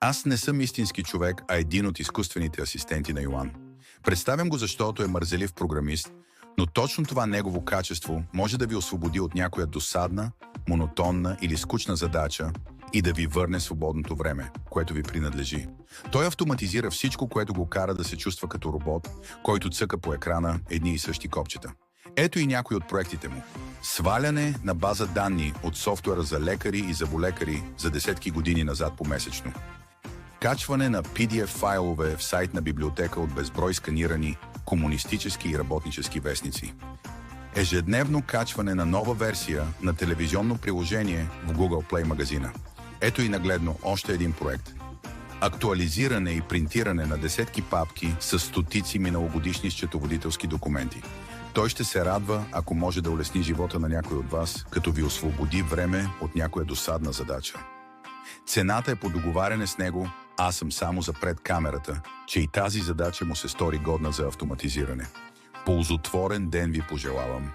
Аз не съм истински човек, а един от изкуствените асистенти на Йоан. Представям го, защото е мързелив програмист, но точно това негово качество може да ви освободи от някоя досадна, монотонна или скучна задача и да ви върне свободното време, което ви принадлежи. Той автоматизира всичко, което го кара да се чувства като робот, който цъка по екрана едни и същи копчета. Ето и някои от проектите му. Сваляне на база данни от софтуера за лекари и зъболекари за десетки години назад помесечно. Качване на PDF файлове в сайт на библиотека от безброй сканирани комунистически и работнически вестници. Ежедневно качване на нова версия на телевизионно приложение в Google Play магазина. Ето и нагледно още един проект. Актуализиране и принтиране на десетки папки с стотици миналогодишни счетоводителски документи. Той ще се радва, ако може да улесни живота на някой от вас, като ви освободи време от някоя досадна задача. Цената е по договаряне с него, аз съм само за пред камерата, че и тази задача му се стори годна за автоматизиране. Ползотворен ден ви пожелавам!